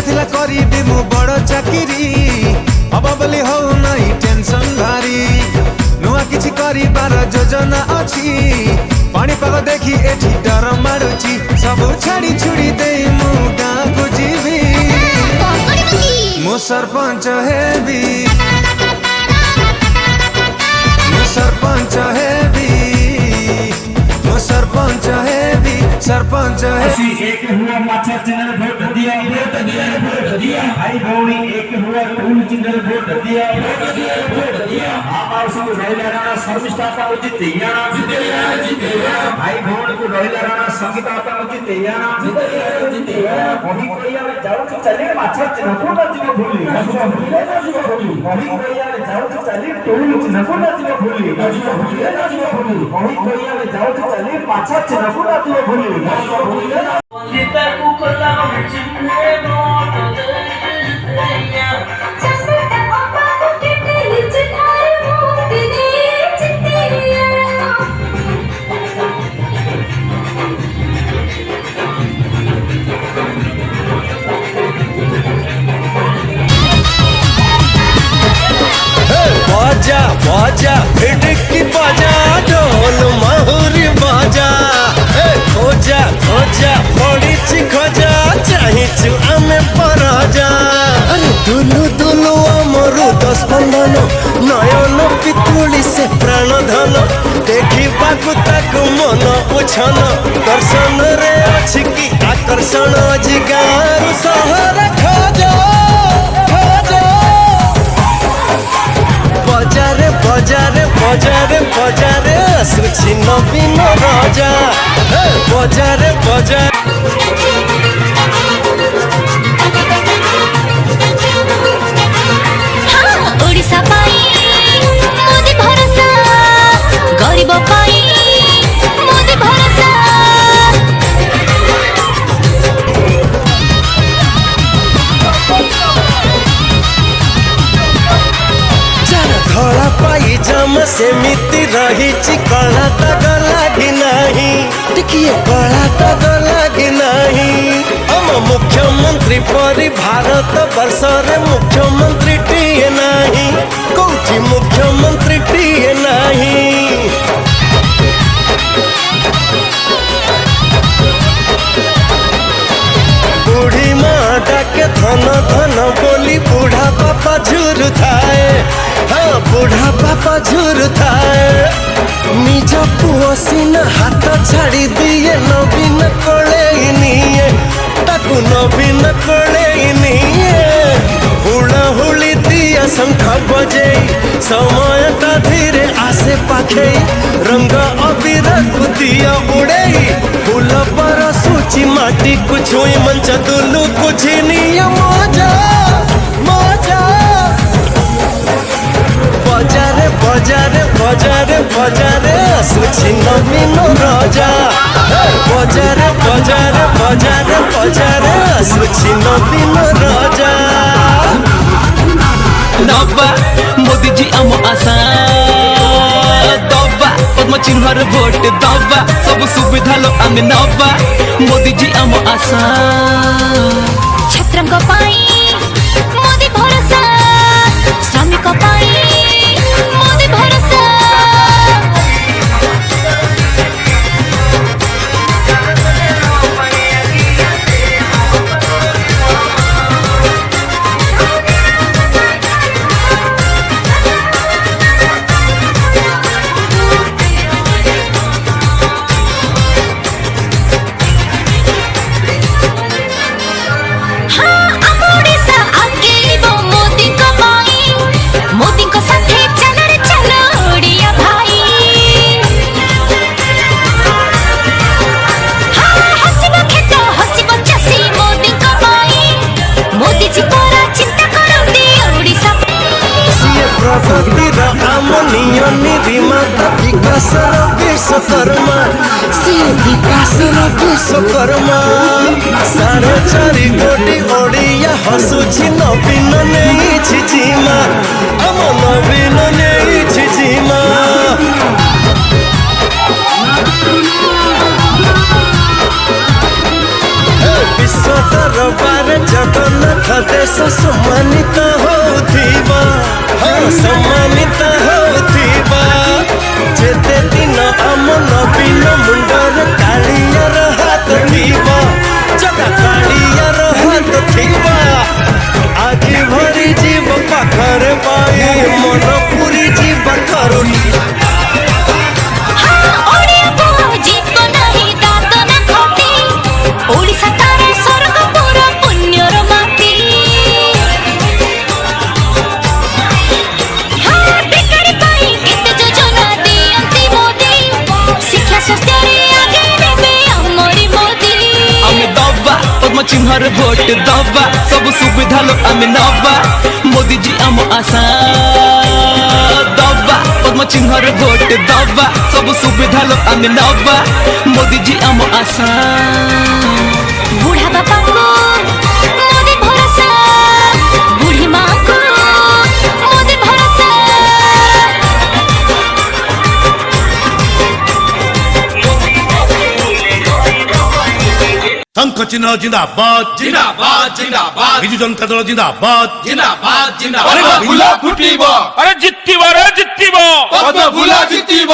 थिला करीबी मु बड़ चाकिरी अब बोली हो नहीं टेंशन भारी नुआ किछि करिबार योजना अछि पाणीपाग देखी एठी डर मारुची सब छाड़ी छुड़ी दे मु गाँ को जीवी मु सरपंच हेबी मु सरपंच हेबी मु सरपंच हेबी सरपंच है एक हुआ माछा चिन्ह वोट दिया भाई भौणी एक हुआ टूल चिन्ह वोट दिया सब रहिला राणा शर्मिष्ठा का उचित भाई भौणी को रहिला राणा संगीता का उचित वही कोइया में जाऊ चले माछा चिन्ह को न जीव भूली वही कोइया में जाऊ चले टूल चिन्ह को न जीव भूली वही कोइया में जाऊ चले माछा चिन्ह को न जीव भूली Kita kukulah mencintai बाजा बाजा फिटकी बाजा ढोल माहुरी बाजा खोजा खोजा पड़ी खोजा चाहिए आमे पराजा अरे दुलु दुलु अमरु दस बंधन नयन पितुली से प्राण धन देखा ताकू मन उछन दर्शन रे अछि कि आकर्षण जिगार सहर खोजा बजारे बजारे बजारे बजारे आसुची नवीन राजा बजारे बजारे ओडिशा पाई मोदी भरोसा गरीब पाई मोदी भरोसा धड़ा पाई जम सेमिति रही कला तक लगी नहीं देखिए कला तक लगी नहीं हम मुख्यमंत्री परी भारत वर्ष रे मुख्यमंत्री टीए नहीं कौटी मुख्यमंत्री टीए नहीं बूढ़ी माँ डाके धन धन बोली बूढ़ा पापा झुर थाए हाँ बूढ़ा पापा झुर थाए निज पुओ सीना हाथ छाड़ी दिए नवीन कोले निये ताकू नवीन कोले निये हुड़ा हुली दिया शंख बजे समय ता धीरे आसे पाखे रंग अबीर दिया उड़े फूल पर सूची माटी कुछ मंच दुलू कुछ नियम मजा मजा बजारे बजारे बजारे बजारे सूची नवीन राजा बजारे बजारे बजारे बजारे सूची नवीन राजा दबा मोदी जी आम आशा दबा पद्म चिन्हर भोट दबा सब सुविधा लो आमे नबा मोदी जी आम आशा छात्रंक पाई मोदी भरोसा श्रमिक पाई मोदी भरोसा विश्वकर्मा सी विकास विश्वकर्मा 4.5 कोटी ओडिया हसुछि नवीन नहीं छिजिमा आम नवीन नहीं छिजिमा विश्व दरबार जगन्नाथ देश सम्मानित होथिबा सम्मानित होथिबा जेते दिन आम नवीन मुंडर कालियार हाथ थिबा जगा कालियार हाथ थिबा आज भरी जीव पाखरे पाए मन पुरी जीव करुणी चिन्हर भोट दबा सब सुविधा लो आमे नबा मोदी जी आम आशा दबा पद्म चिन्हर भोट दबा सब सुविधा लो आमे नबा मोदी जी आम आशा बुढ़ा बापा को मोदी भरोसा बुढ़ी माँ को मोदी भरोसा शंख चिन्ह जिंदाबाद जिंदाबाद जिंदाबाद विजु जनता दल जिंदाबाद जिंदाबाद जिंदाबाद अरे फुला फुटिब अरे जितिब रे जितिब पद्म फुला जितिब